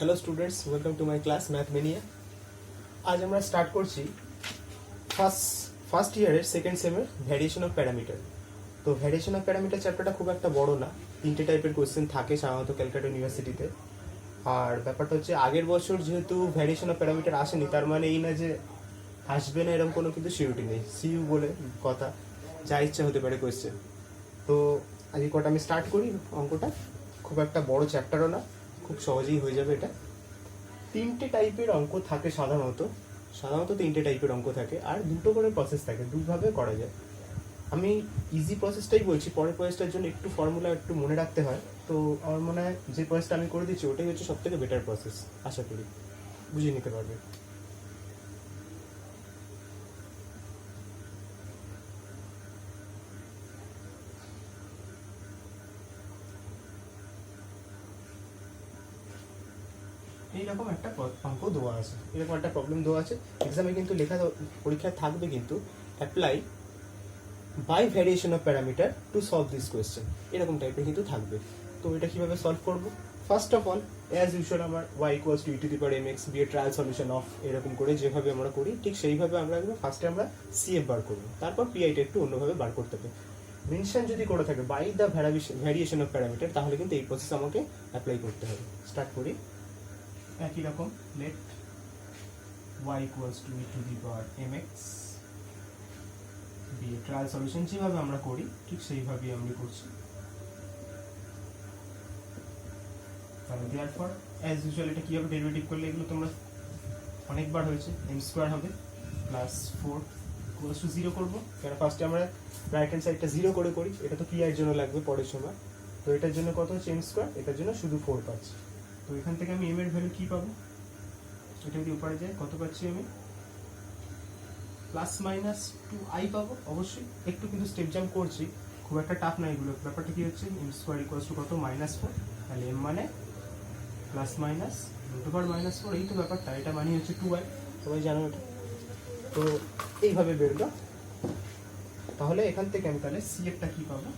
Hello students, welcome to my class math mania. আজ আমরা start করছি ফার্স্ট ইয়ারের সেকেন্ড সেমের ভ্যারিয়েশন অফ প্যারামিটার। তো ভ্যারিয়েশন অফ প্যারামিটার চ্যাপ্টারটা খুব একটা বড় না, 3টে টাইপের কোয়েশ্চেন থাকে সাধারণত ক্যালকাটা ইউনিভার্সিটিতে। আর ব্যাপারটা হচ্ছে আগের বছর যেহেতু ভ্যারিয়েশন অফ প্যারামিটার আসেনি, তার মানে এই না যে আসবে না এরকম কোনো কিন্তু সিউরিটি নেই। সিইউ বলে কথা, যা ইচ্ছা হতে পারে কোয়েশ্চেন। তো আজকে কটা আমি স্টার্ট করি। অঙ্কটা খুব একটা বড় চ্যাপ্টারও না, খুব সহজেই হয়ে যাবে এটা। 3টে টাইপের অঙ্ক থাকে সাধারণত 3টে টাইপের অঙ্ক থাকে, আর দুটো করে প্রসেস থাকে, দুভাবে করা যায়। আমি ইজি প্রসেসটাই বলছি, পরের প্রসেসটার জন্য একটু ফর্মুলা একটু মনে রাখতে হয়। তো আমার মনে হয় যে প্রসেসটা আমি করে দিচ্ছি ওটাই হচ্ছে সবথেকে বেটার প্রসেস, আশা করি বুঝে নিতে পারবে। এইরকম একটা অঙ্ক দেওয়া আছে, এরকম একটা প্রবলেম দেওয়া আছে এক্সামে, কিন্তু লেখা পরীক্ষায় থাকবে কিন্তু apply by variation of parameter to solve this question, এরকম টাইপের কিন্তু থাকবে। তো এটা কিভাবে সলভ করব? First of all, as usual আমার y equals to e to the power mx be a trial solution of, এরকম করে যেভাবে আমরা করি ঠিক সেইভাবে আমরা ফার্স্টে আমরা CF বার করব, তারপর পিআইটা একটু অন্যভাবে বার করতে হবে। মেনশন যদি করে থাকে by the variation of parameter, তাহলে কিন্তু এই প্রসেস আমাকে অ্যাপ্লাই করতে হবে। স্টার্ট করি একই রকম, let y equals to e to the power mx দিয়ে ট্রায়াল সলিউশন যেভাবে আমরা করি ঠিক সেইভাবেই আমরা করছি। তাহলে দেয়ারফর অ্যাজ ইউজুয়াল এটা কিভাবে ডেরিভেটিভ করলে এগুলো তোমরা অনেকবার হয়েছে, m স্কোয়ার হবে প্লাস 4 ইকুয়ালস টু 0 করবো, কারণ ফার্স্টে আমরা রাইট হ্যান্ড সাইডটা 0 করে করি, এটা তো পিআই এর জন্য লাগবে পরের সময়। তো এটার জন্য কত হচ্ছে m স্কোয়ার, এটার জন্য শুধু 4 পাচ্ছি। তো এখান থেকে আমি m এর ভ্যালু কি পাবো, এটা যদি উপরে যায় কত পাচ্ছি আমি, প্লাস মাইনাস 2i পাবো। অবশ্যই একটু কিন্তু স্টেপ জাম্প করছি, খুব একটা টাফ না এগুলো। ব্যাপারটা কি হচ্ছে, m স্কোয়ার ইকুয়ালস টু কত, -4, তাহলে m মানে প্লাস মাইনাস √4, এই তো ব্যাপারটা, এটা মানে হচ্ছে 2i, সবাই জানো এটা। তো এইভাবে বেরোলো। তাহলে এখান থেকে আমি তাহলে সিএফটা কি পাবো,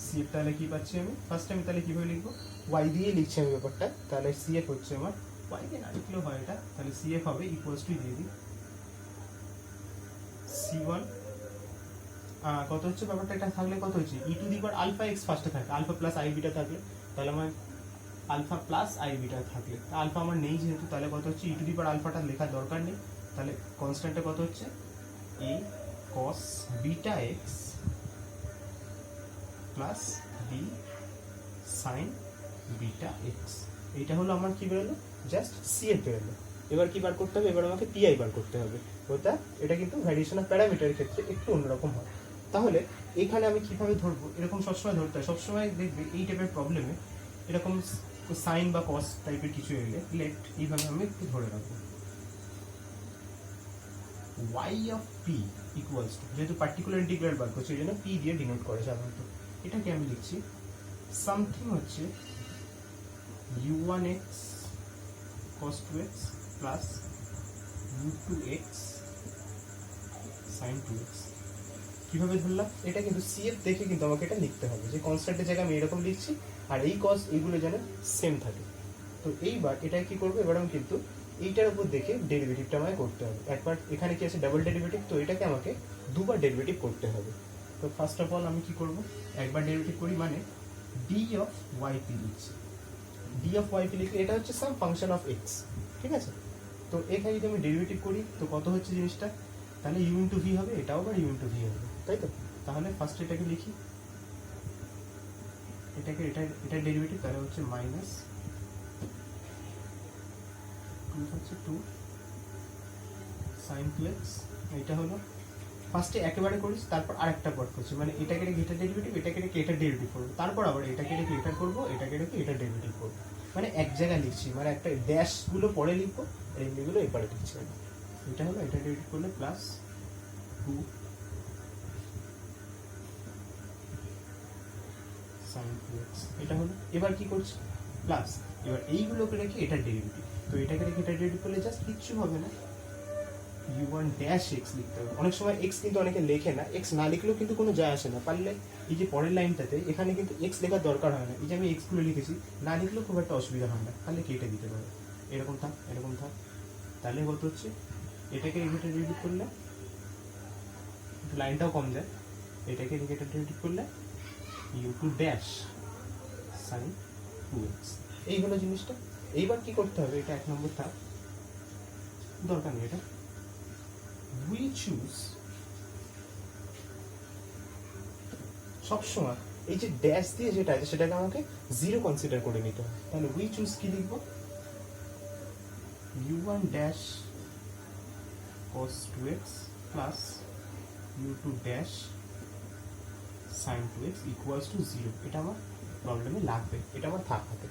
সিএফ তাহলে কি পাচ্ছি আমি, ফার্স্ট আমি তাহলে কিভাবে লিখবো, y দিয়ে লিখছি আমি ব্যাপারটা। তাহলে সিএফ হচ্ছে আমার, y দিয়ে না লিখলেও হয় এটা, তাহলে সিএফ হবে ইকুয়ালস টু দিয়ে দিই C1 কত হচ্ছে ব্যাপারটা, এটা থাকলে কত হচ্ছে e to the power alpha x ফার্স্টে থাকে, আলফা প্লাস আই বিটা থাকলে, তাহলে আমার আলফা প্লাস আই বিটা থাকলে, আলফা আমার নেই যেহেতু, তাহলে কত হচ্ছে e টু দি পাওয়ার আলফাটা লেখার দরকার নেই। তাহলে কনস্ট্যান্টটা কত হচ্ছে a cos beta x plus b sin beta x, এইটা হলো আমার কি বেরোলো, জাস্ট সিএফ বেরোলো। এবার কি বার করতে হবে, এবার আমাকে পিআই বার করতে হবে। ওটা এটা কিন্তু ভ্যারিয়েশন অফ প্যারামিটারের ক্ষেত্রে একটু অন্যরকম হয়। তাহলে এখানে আমি কিভাবে ধরবো, এরকম সবসময় ধরতে হয়, সবসময় দেখবে এই টাইপের প্রবলেমে এরকম সাইন বা কস টাইপের কিছু এলে লেট এইভাবে আমি একটু ধরে রাখবো। y of p equals to, যেহেতু পার্টিকুলার ইন্টিগ্রাল বার করছি এই জন্য p দিয়ে ডিনোট করে সাধারণত, এটাকে আমি লিখছি সামথিং হচ্ছে u1x cos 2x plus u2x sin 2x। কিভাবে ধরলাম, এটা কিন্তু সিএফ দেখে কিন্তু আমাকে এটা লিখতে হবে, যে কনস্ট্যান্টের জায়গায় আমি এরকম লিখছি, আর এই কস এইগুলো যেন সেম থাকে। তো এইবার এটা কি করবো, এবার আমি কিন্তু এইটার উপর দেখে ডেরিভেটিভটা আমাকে করতে হবে। একবার এখানে কি আছে ডাবল ডেরিভেটিভ, তো এটাকে আমাকে দুবার ডেরিভেটিভ করতে হবে। তো ফার্স্ট অফ অল আমি কি করব, একবার ডেরিভেটিভ করি মানে ডি অফ ওয়াই পি লিখছি, ডি অফ ওয়াই পি লিখলে এটা হচ্ছে সাম ফাংশন অফ এক্স, ঠিক আছে। তো এখানে যদি আমি ডেরিভেটিভ করি তো কত হচ্ছে জিনিসটা, তাহলে ইউ ইন্টু ভি হবে, এটাও আবার ইউ ইন্টু ভি হবে, তাই তো। তাহলে ফার্স্ট এটাকে লিখি, এটাকে এটা ডেরিভেটিভ, তাহলে হচ্ছে মাইনাস 2 হচ্ছে 2 sin 2x, এটা হলো ফার্স্টে একেবারে করিস, তারপর আরেকটা পট করছি, মানে এটাকে রেখে এটা ডেরিভেটিভ, এটাকে রেখে এটা ডেরিভেটিভ করবো, তারপর আবার এটাকে রেখে এটা করবো, এটাকে রেখে এটা ডেরিভেটিভ করবো, মানে এক জায়গায় লিখছি, মানে একটা ড্যাশগুলো পরে লিখবো আর এমনিগুলো এপারে লিখছি। এটা হলো, এটা ডেরিভেটিভ করলে প্লাস 2 sin 2x, এটা হলো। এবার কি করছি, প্লাস এবার এইগুলোকে রেখে এটা ডেরিভেটিভ, তো এটাকে রেখে এটা ডেরিভেটিভ করলে জাস্ট কিচ্ছু হবে না, u1 ড্যাশ এক্স লিখতে হবে। অনেক সময় এক্স কিন্তু অনেকে লেখে না, এক্স না লিখলেও কিন্তু কোনো যায় আসে না, পারলে এই যে পরের লাইনটাতে এখানে কিন্তু এক্স লেখার দরকার হয় না, এই যে আমি এক্স গুলো লিখেছি না লিখলেও খুব একটা অসুবিধা হয় না, তাহলে কেটে দিতে পারো, এরকম থাক এরকম থাক। তাহলে কত হচ্ছে, এটাকে এগেটে রিপিট করলে লাইনটাও কম যায়, এটাকে এগেটে রিপিট করলে u2 ড্যাশ সাইন 2x, এই হলো জিনিসটা। এইবার কি করতে হবে, এটা এক নম্বর থাক, দরকার নেই এটা। we choose, সবসময় এই যে ড্যাশ দিয়ে যেটা আছে সেটাকে আমাকে জিরো কনসিডার করে নিতে হবে। তাহলে we choose কি লিখবো, u1 dash cos 2x plus u2 dash sin 2x equals to 0। এটা আমার প্রবলেমে লাগবে, এটা আমার থাক হাতে।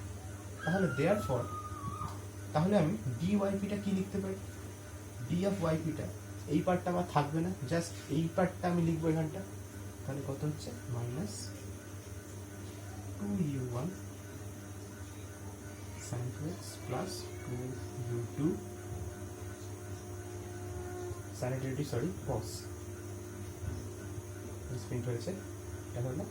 তাহলে therefore, তাহলে আমি dyp-টা কি লিখতে পারি, d of yp-টা এই পার্টটা আমার থাকবে না, জাস্ট এই পার্টটা আমি লিখবো এখানটা। তাহলে কত হচ্ছে, minus 2u1 sin 2x plus 2u2 sin derivative cos, print হয়েছে, এটা হলো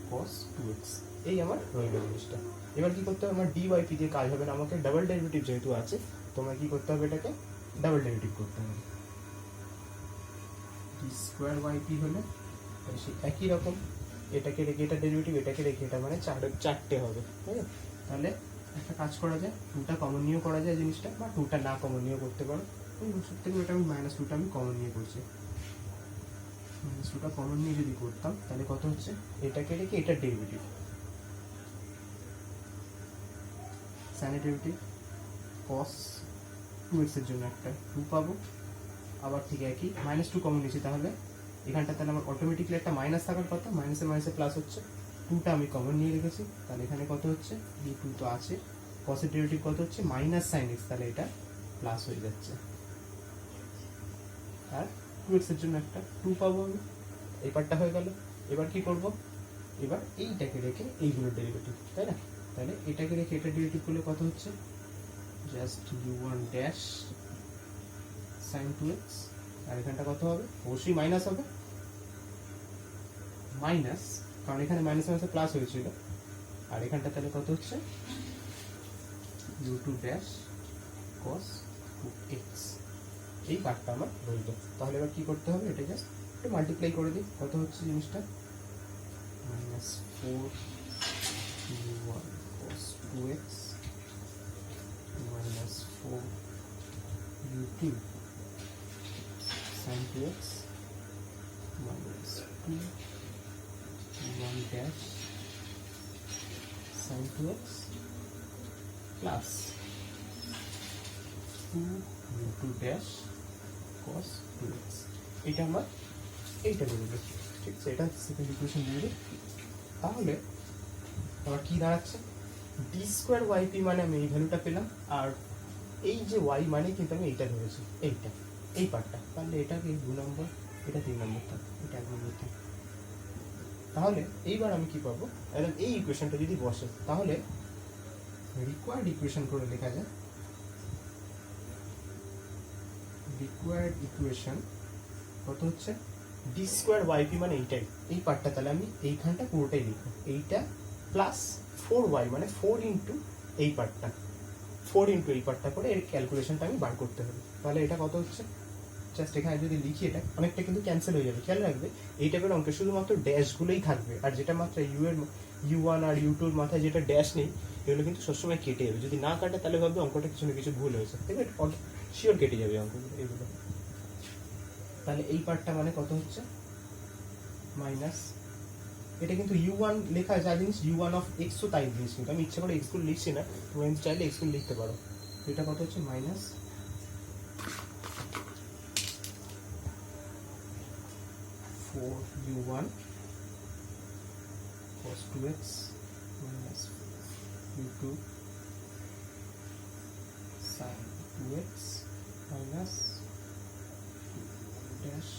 cos 2x, এই আমার রইল জিনিসটা। এবার কি করতে হবে, আমার dyp দিয়ে কাজ হবে না, আমাকে ডাবল ডেরিভেটিভ যেহেতু আছে তোমার কি করতে হবে, এটাকে ডাবল ডেরিভেটিভ করতে হবে। d স্কয়ার yp হলে সেই একই রকম, এটাকে রেখে এটা ডেরিভেটিভ, এটাকে রেখে এটা, মানে চারটে হবে, তাই না? তাহলে একটা কাজ করা যায়, 2টা কমন নিয়েও করা যায় জিনিসটা, বা 2টা না কমন নিয়েও করতে পারো। সব থেকে এটা আমি মাইনাস 2টা আমি কমন নিয়ে করছি, মাইনাস 2টা কমন নিয়ে যদি করতাম তাহলে কত হচ্ছে, এটাকে রেখে এটা derivative, sign derivative cos 2x এর জন্য একটা 2 পাবো, আবার ঠিক একই মাইনাস 2 কমন নিয়েছি, তাহলে এখানটা তাহলে আমার অটোমেটিকলি একটা মাইনাস থাকার কথা, মাইনাসে মাইনাসে প্লাস হচ্ছে, 2টা আমি কমন নিয়ে রেখেছি, তাহলে এখানে কত হচ্ছে, d2 তো আছে, cos এর ডেরিভেটিভ কত হচ্ছে, মাইনাস sin x, তাহলে এটা প্লাস হয়ে যাচ্ছে, আর 2x এর জন্য একটা 2 পাবো আমি, এই পার্টটা হয়ে গেল। এবার কি করব, এবার এইটাকে রেখে এইগুলোর ডেরিভেটিভ, তাই না? তাহলে এটাকে রেখে এটা ডেরিভেটিভ করলে কত হচ্ছে, just u1 dash sin 2x, আর এখানটা কত হবে, অবশ্যই মাইনাস হবে, মাইনাস, কারণ এখানে মাইনাস মাইনাসে প্লাস হয়েছিল, আর এখানটা তাহলে কত হচ্ছে, u2 ড্যাশ cos 2x, এই পার্টটা আমার রইল। তাহলে এবার কি করতে হবে, এটা জাস্ট একটু মাল্টিপ্লাই করে দিই, কত হচ্ছে জিনিসটা, minus 4u1 cos 2x minus 4u2 sin 2x minus 2u1 dash sin 2x plus 2u2 dash cos 2x, এটা আমার এইটা বেরোবে, ঠিক আছে? এটা সেকেন্ড ইকুয়েশন বেরোবে। তাহলে আমার কি দাঁড়াচ্ছে, d স্কোয়ার yp মানে আমি এই ভ্যালুটা পেলাম, আর এই যে y মানে কিন্তু আমি এইটা ধরেছি, এইটা এই পার্টটা, তাহলে এটাকে 2 নম্বর, এটা 3 নম্বর থাক, এটা 1 নম্বর থাক। তাহলে এইবার আমি কি পাবো, একদম এই ইকুয়েশনটা যদি বসে, তাহলে রিকোয়ার্ড ইকুয়েশন করে লেখা যায়, রিকোয়ার্ড ইকুয়েশন কত হচ্ছে, d স্কোয়ার yp মানে এইটাই, এই পার্টটা, তাহলে আমি এইখানটা পুরোটাই লিখবো, এইটা প্লাস 4y মানে 4 ইন্টু এই পার্টটা, 4 ইন্টু এই পার্টটা করে এর ক্যালকুলেশনটা আমি বার করতে হবে। তাহলে এটা কত হচ্ছে, জাস্ট এখানে যদি লিখি এটা অনেকটা কিন্তু ক্যান্সেল হয়ে যাবে, খেয়াল রাখবে এই টাইপের অঙ্কে শুধুমাত্র ড্যাশগুলোই থাকবে, আর যেটা মাত্র u1 আর u2 এর মাথায় যেটা ড্যাশ নেই এগুলো কিন্তু সবসময় কেটে যাবে, যদি না কাটে তাহলে ভাববে অঙ্কটা কিছু না কিছু ভুল হয়েছে, দেখবে শিওর কেটে যাবে অঙ্কগুলো এগুলো। তাহলে এই পার্টটা মানে কত হচ্ছে, মাইনাস, এটা কিন্তু u1 লেখা যা জিনিস u1 অফ x ও তাই জিনিস, কিন্তু আমি ইচ্ছা করে x গুলো লিখছি না, তুমি চাইলে x গুলো লিখতে পারো। এটা কত হচ্ছে, minus 4u1 cos 2x minus u2 sin 2x minus dash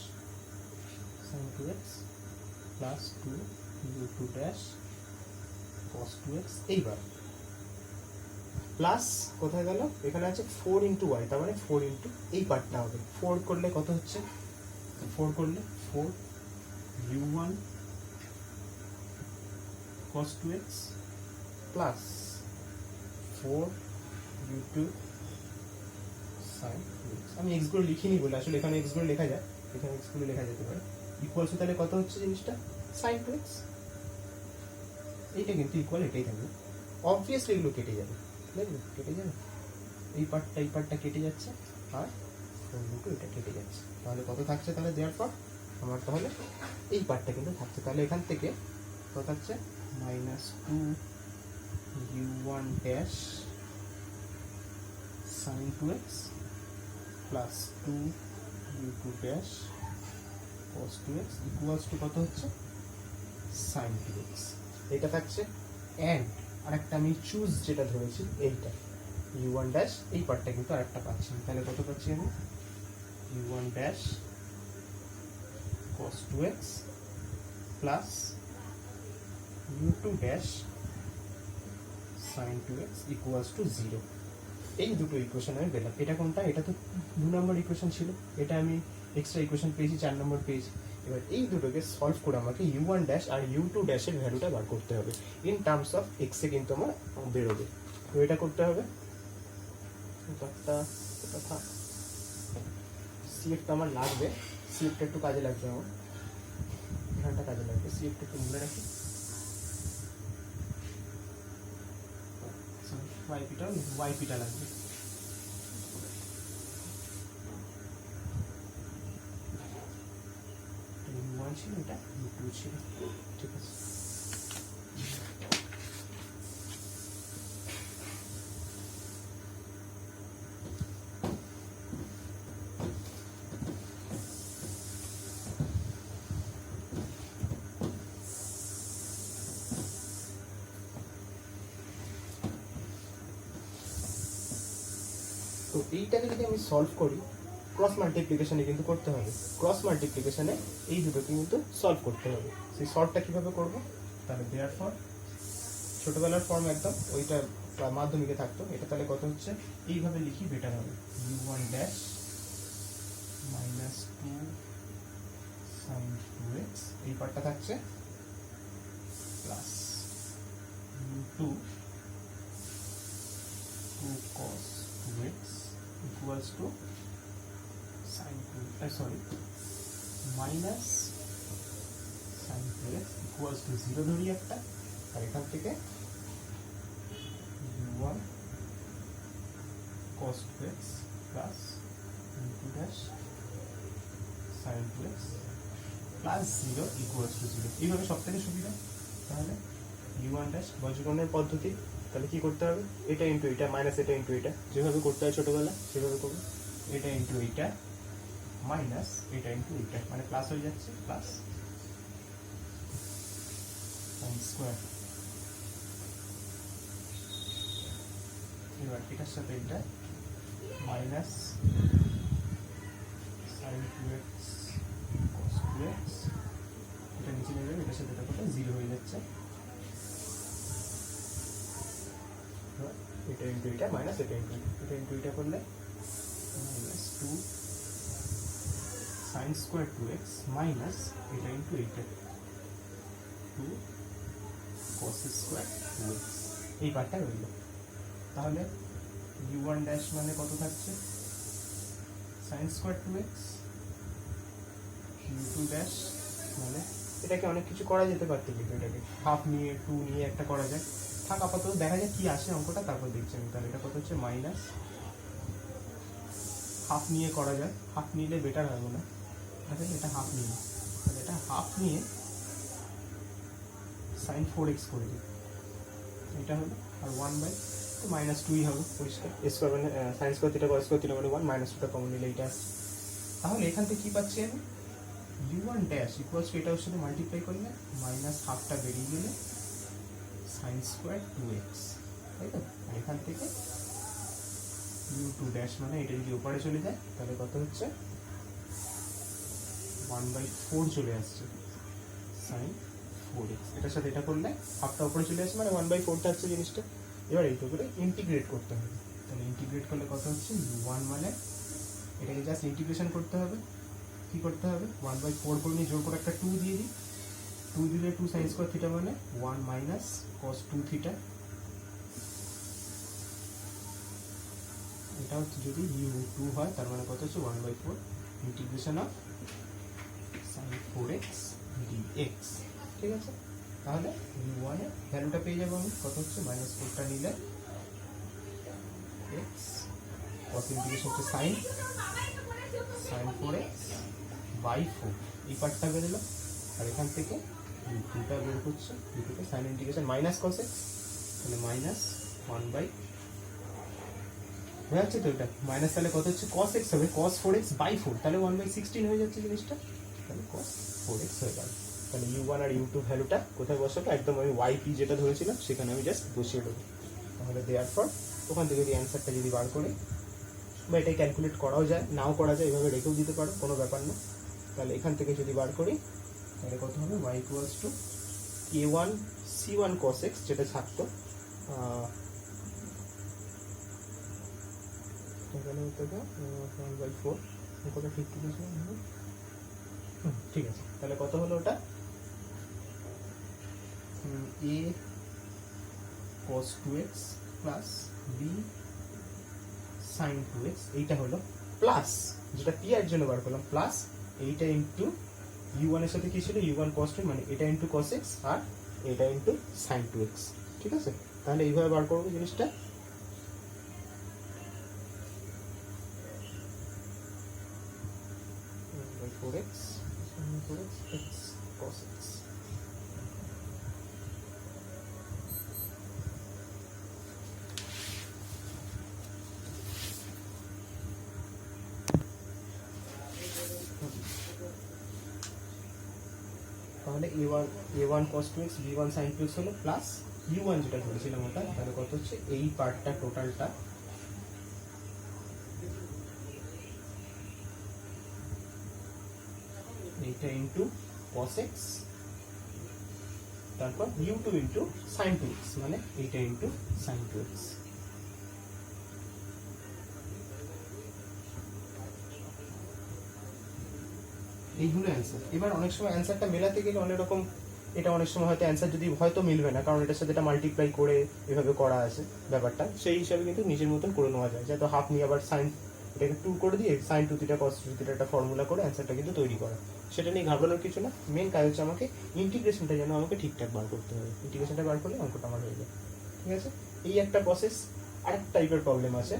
sin 2x plus 2u2 dash cos 2x। এইবার প্লাস কোথায় গেল, এখানে আছে 4 ইন্টু ওয়াই, তার মানে 4 ইন্টু এই পার্টটা হবে। 4 করলে কত হচ্ছে, 4 করলে 4 u1 cos 2x plus 4 u2 sin 2x। আমি x গুলো লিখিনি বলে, আসলে এখানে x গুলো লেখা যায়, এখানে x গুলো লেখা যেতে পারে। ইকুয়ালস তাহলে কত হচ্ছে জিনিসটা, sin 2x। এইটা কিন্তু ইকুয়াল এটাই থাকবে, অবভিয়াসলি এগুলো কেটে যাবে, দেখবে কেটে যাবে, এই পার্টটা কেটে যাচ্ছে, আর দুটো এটা কেটে যাচ্ছে। তাহলে কত থাকছে, তাহলে দেওয়ার পর আমার তাহলে এই পার্টটা কিন্তু থাকছে। তাহলে এখান থেকে কত থাকছে, -2 u1 dash sin 2x plus 2 u2 dash cos 2x equals to কত হচ্ছে, sin 2x। এটা থাকছে, অ্যান্ড আরেকটা আমি চুজ যেটা ধরেছি এইটা u1 ড্যাশ, এই পার্টটা কিন্তু আরেকটা পাচ্ছি, তাহলে কত পাচ্ছি আমি, u1 dash cos 2x plus u2 dash sin 2x equals to 0। এই দুটো ইকুয়েশন আমি পেলাম। এটা কোনটা, এটা তো 2 নম্বর ইকুয়েশন ছিল, এটা আমি এক্সট্রা ইকুয়েশন পেয়েছি 4 নম্বর পেয়েছি। এবার এই দুটোকে সলভ করে আমাকে u1 ড্যাশ আর u2 ড্যাশের ভ্যালুটা বার করতে হবে ইন টার্মস অফ x এ, কিন্তু আমার বেরোবে। তো এটা করতে হবে, এটা থাক, সিএফটা আমার লাগবে, সিএফটা একটু কাজে লাগবে, আমার এখানটা কাজে লাগবে, সিএফটা একটু মনে রাখি, ওয়াইপিটা লাগবে। u1 ছিল, এটা u2 ছিল, ঠিক আছে। তো এইটাকে যদি আমি সলভ করি, ক্রস মাল্টিপ্লিকেশনে কিন্তু করতে হবে, ক্রস মাল্টিপ্লিকেশনে এই দুটোকে কিন্তু সলভ করতে হবে। সেই সলভটা কীভাবে করবো, তাহলে দেওয়ার পর ছোটোবেলার ফর্ম একদম ওইটা মাধ্যমিকে থাকতো, এটা তাহলে কত হচ্ছে, এইভাবে লিখি বেটার হবে, u1 ড্যাশ -2 sin 2x এই পার্টটা থাকছে, plus u2 cos 2x equals to sin 2, sorry, minus sin 2x equals to 0 ধরি একটা, আর এখান থেকে u1 cos 2x plus u2 dash sin 2x plus 0 equals to 0। এইভাবে সব থেকে সুবিধা। তাহলে u1 dash বজ্রগণের পদ্ধতি, তাহলে কি করতে হবে, এটা ইন্টু এটা মাইনাস এটা ইন্টু এটা, যেভাবে করতে হয় ছোটবেলা সেভাবে করবো, এটা ইন্টু এটা মাইনাস এটা ইন্টু এটা, মানে প্লাস হয়ে যাচ্ছে, প্লাস sin স্কয়ার, এবার এটার সাথে এটা minus sin 2x cos 2x, এটা নিচে নিয়ে যাবে, এটার সাথে এটা কত 0 হয়ে যাচ্ছে, এটা ইন্টু এটা মাইনাস এটা ইন্টু এটা করলে -2 sin স্কয়ার 2x মাইনাস এটা ইন্টু এটা 2 cos স্কয়ার 2x, এই পার্টটা রইল। তাহলে u1 ড্যাশ মানে কত থাকছে, sin square 2x, u2 dash মানে এটাকে অনেক কিছু করা যেতে পারতো, কিন্তু এটাকে হাফ নিয়ে 2 নিয়ে একটা করা যায়, থাক আপাতত দেখা যায় কি আসে অঙ্কটা, তারপর দেখছি আমি। তাহলে এটা কত হচ্ছে, মাইনাস হাফ নিয়ে করা যায়, হাফ নিলে বেটার হবে না, তাহলে এটা হাফ নিয়ে, তাহলে এটা হাফ নিয়ে sin 4x করে দিই, এটা হলো, আর 1 বাই তো -2ই হবে পরিষ্কার, স্কোয়ার মানে sine square theta cos square theta মানে 1, -2টা কমন নিলে এইটা আসছে। তাহলে এখান থেকে কি পাচ্ছি আমি, u1 ড্যাশ ইকুয়ালস টু এটার সাথে মাল্টিপ্লাই করলে মাইনাস হাফটা বেরিয়ে গেলে sin স্কোয়ার 2x, তাই তো। আর এখান থেকে u2 ড্যাশ মানে এটা যদি উপরে চলে যায় তাহলে কত হচ্ছে, 1/4 চলে আসছে sin 4x, এটার সাথে এটা করলে হাফটা উপরে চলে আসছে, মানে 1/4 থাকছে জিনিসটা, এবার এইটা করে ইন্টিগ্রেট করতে হবে। তাহলে ইন্টিগ্রেট করলে কত হচ্ছে, u1 মানে এটাকে জাস্ট ইন্টিগ্রেশন করতে হবে। কি করতে হবে, 1/4 করে নিয়ে জোর করে একটা 2 দিয়ে দিই। 2 দিলে 2 sin স্কয়ার থিটা মানে 1 মাইনাস cos 2 থিটা। এটা হচ্ছে যদি u2 হয় তার মানে কত হচ্ছে 1/4 integration of sin 4x dx। ঠিক আছে, তাহলে u1 এর ভ্যালুটা পেয়ে যাবো আমি, কত হচ্ছে -4টা নিলে x cos ইন্টিগ্রেশন হচ্ছে sin 4x বাই 4, এই পার্টটা বেরোলো। আর এখান থেকে u2টা বের করছে, u2টা sin integration minus cos x, তাহলে -1/, হয়ে যাচ্ছে তো। এটা মাইনাস তাহলে কত হচ্ছে cos x হবে, cos 4x বাই 4, তাহলে 1/16 হয়ে যাচ্ছে জিনিসটা, তাহলে cos 4x হয়ে গেল। তাহলে u1 আর u2 ভ্যালুটা কোথায় বসাবো, একদম আমি yp যেটা ধরেছিলাম সেখানে আমি জাস্ট বসিয়ে দেবো। তাহলে দেওয়ার পর ওখান থেকে যদি অ্যান্সারটা যদি বার করে, বা এটাই ক্যালকুলেট করাও যায়, নাও করা যায়, এভাবে রেখেও দিতে পারো, কোনো ব্যাপার না। তাহলে এখান থেকে যদি বার করি তাহলে কত হবে, y equals two a1 c1 cos x, যেটা থাকতো ঠিক আছে। তাহলে কত হলো ওটা, a cos 2x plus b sin 2x, এইটা হলো প্লাস, যেটা p এর জন্য বার করলাম, প্লাস এইটা ইন্টু u1 এর সাথে কি ছিল, u1 cos 2 মানে এটা ইন্টু cos x আর এটা ইন্টু sin 2x। ঠিক আছে, তাহলে এইভাবে বার করবো জিনিসটা। x x cos x। তাহলে a1 cos 2x b1 sin 2x হলো প্লাস u1 যেটা ধরেছিলাম ওটা, তাহলে কত হচ্ছে এই পার্টটা টোটালটা এইটা ইন্টু cos x, তারপর u2 ইন্টু sin 2x মানে এইটা ইন্টু sin 2x। এইগুলো অ্যান্সার। এবার অনেক সময় অ্যান্সারটা মেলাতে গেলে অনেক রকম, এটা অনেক সময় হয়তো অ্যান্সার যদি হয়তো মিলবে না, কারণ এটার সাথে এটা মাল্টিপ্লাই করে এভাবে করা আছে ব্যাপারটা, সেই হিসাবে কিন্তু নিজের মতন করে নেওয়া যায়। যাতে হাফ নিয়ে আবার সাইন এটাকে 2 করে দিয়ে sin 2 থিটা cos 2 থিটা একটা ফর্মুলা করে অ্যান্সারটা কিন্তু তৈরি করা, সেটা নিয়ে ঘাবড়ানোর কিছু না। মেন কাজ হচ্ছে আমাকে ইন্টিগ্রেশনটা যেন আমাকে ঠিকঠাক বার করতে হবে, ইন্টিগ্রেশনটা বার করলে অঙ্কটা আমার হয়ে যায়। ঠিক আছে, এই একটা প্রসেস। আরেকটা টাইপের প্রবলেম আছে,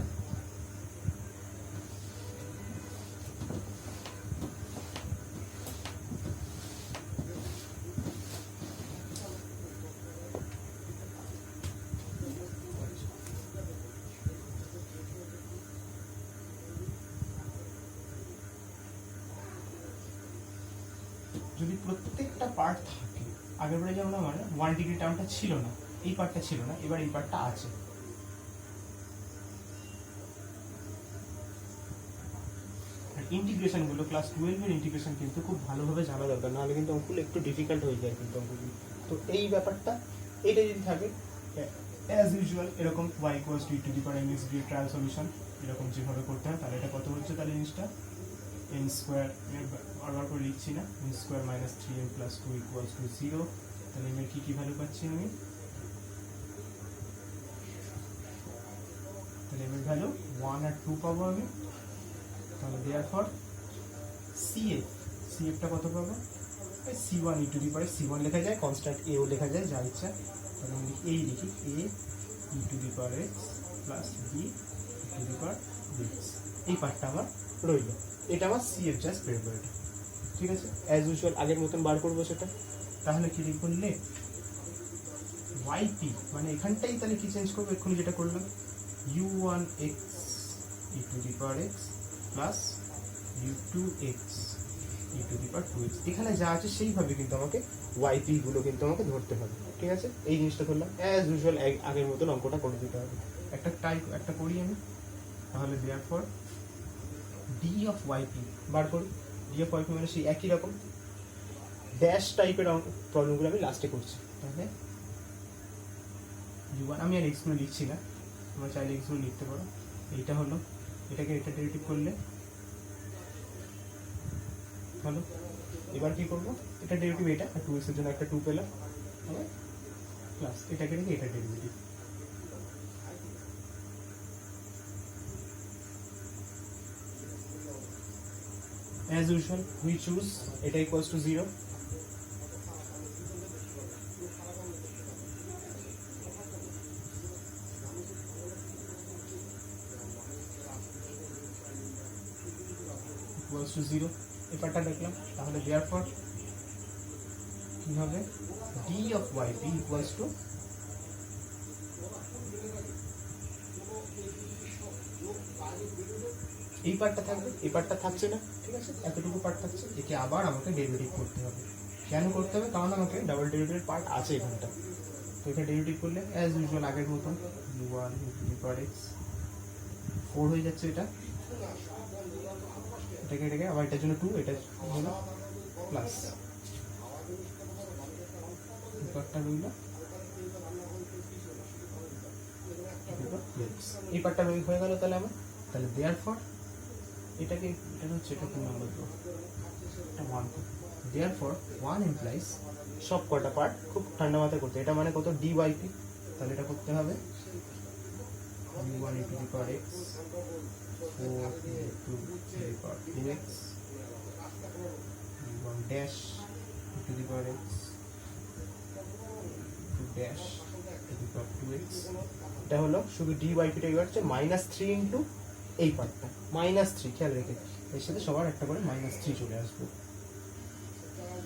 যদি প্রত্যেকটা পার্ট থাকে, আগের বারে যেমন আমার 1 ডিগ্রি টার্মটা ছিল না, এই পার্টটা ছিল না, এবার এই পার্টটা আছে। আর ইন্টিগ্রেশন গুলো ক্লাস 12 এর ইন্টিগ্রেশন কিন্তু খুব ভালোভাবে জানা দরকার, নাহলে কিন্তু অঙ্কগুলো একটু ডিফিকাল্ট হয়ে যায় কিন্তু অঙ্কগুলো। তো এই ব্যাপারটা, এটা যদি থাকে অ্যাজ ইউজুয়াল এরকম y equals to e to the power mx d trial solution এরকম যেভাবে করতে হয়, তাহলে এটা কত হচ্ছে, তাহলে জিনিসটা n স্কয়ার, বারবার করে লিখছি না, n square minus 3m plus 2 equals to 0। তাহলে এর কি ভ্যালু পাচ্ছি আমি, তাহলে এর ভ্যালু 1 আর 2 পাবো আমি। তাহলে দেয়ারফর CF টা কত পাবো, c1 e to the power c1 লেখা যায়, কনস্ট্যান্ট a ও লেখা যায়, যা ইচ্ছা। তাহলে আমি এই লিখি a e to the power x plus b e to the power x, এই পার্টটা আমার রইল। এটা আমার CF জাস্ট বের করে, ঠিক আছে, অ্যাজ ইউজুয়াল আগের মতন বার করবো সেটা। তাহলে কি লিখবো, লেট yp মানে এখানটাই তাহলে কি চেঞ্জ করবো, এক্ষুনি যেটা করলাম, u1x e to the power x plus u2x e to the power 2x, এখানে যা আছে সেইভাবে কিন্তু আমাকে yp গুলো কিন্তু আমাকে ধরতে হবে। ঠিক আছে, এই জিনিসটা ধরলাম, অ্যাজ ইউজুয়াল আগের মতন অঙ্কটা করে দিতে হবে। একটা করি আমি, তাহলে দেয়ারফর d অফ yp বার করি। d অফ yp মানে সেই একই রকম ড্যাশ টাইপের প্রবলেমগুলো আমি লাস্টে করছি। তাহলে u1 আমি আর এক্সগুলো লিখছি না, তোমরা চাইলে এক্সগুলো লিখতে পারো। এইটা হলো, এটাকে এটা ডেরিভেটিভ করলে হলো। এবার কি করবো, এটা ডেরিভেটিভ এটা, আর 2x এর জন্য একটা 2 পেলাম, প্লাস এটাকে রেখে এটা derivative. As usual, we choose এটা equals to 0. Equals to 0. এই পার্টটা দেখলাম, তাহলে therefore কি হবে, d of yp equals to এই পার্টটা থাকবে, এই পার্টটা থাকছে না, ঠিক আছে, এতটুকু পার্ট থাকছে, একে আবার আমাকে ডেরিভেটিভ করতে হবে। কেন করতে হবে, কারণ আমাকে ডাবল ডেরিভেটিভ পার্ট আছে এখানটা, তো এটা ডেরিভেটিভ করলে অ্যাজ ইউজুয়াল আগের মতন u1 × x 4 হয়ে যাচ্ছে, এটাকে আবার এটার জন্য 2, এটা হলো প্লাস পার্টটা রইল, এই পার্টটা হয়ে গেল। তাহলে আমার তাহলে therefore এটাকে এটা হচ্ছে এটা 2 নম্বর রো, এটা 1 therefore 1 implies সব কটা পার্ট খুব ঠান্ডা মাথায় করতে, এটা মানে কত dyp, তাহলে এটা করতে হবে u1 × x 4 × 2x u1 dash × x 2 dash × 2x, এটা হলো শুধু dyp-টা এবার হচ্ছে -3 ইনটু এই পার্টটা -3, খেয়াল রেখে এর সাথে সবার একটা করে -3 চলে আসবে,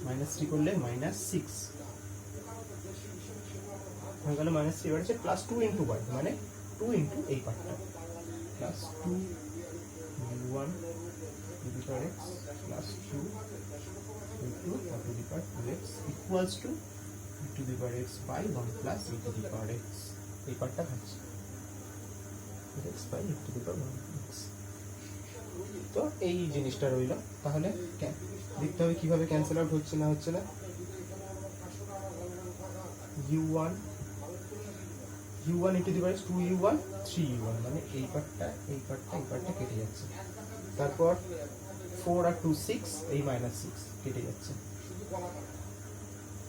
-3 করলে -6 হয়ে গেল, -3 এবার হচ্ছে +2 ইনটু y মানে 2 ইনটু এই পার্টটা plus 2 u1 × x plus 2 into (2x) equals to (x by 1 plus (x) এই পার্টটা থাকছে x by (1x). তো এই জিনিসটা রইল। তাহলে দেখতে হবে কিভাবে ক্যান্সেল আউট হচ্ছে না হচ্ছে না। u1 × 2u1 3u1 মানে এই পার্টটা কেটে যাচ্ছে, তারপর 4 আর 2 6, এই -6 কেটে যাচ্ছে,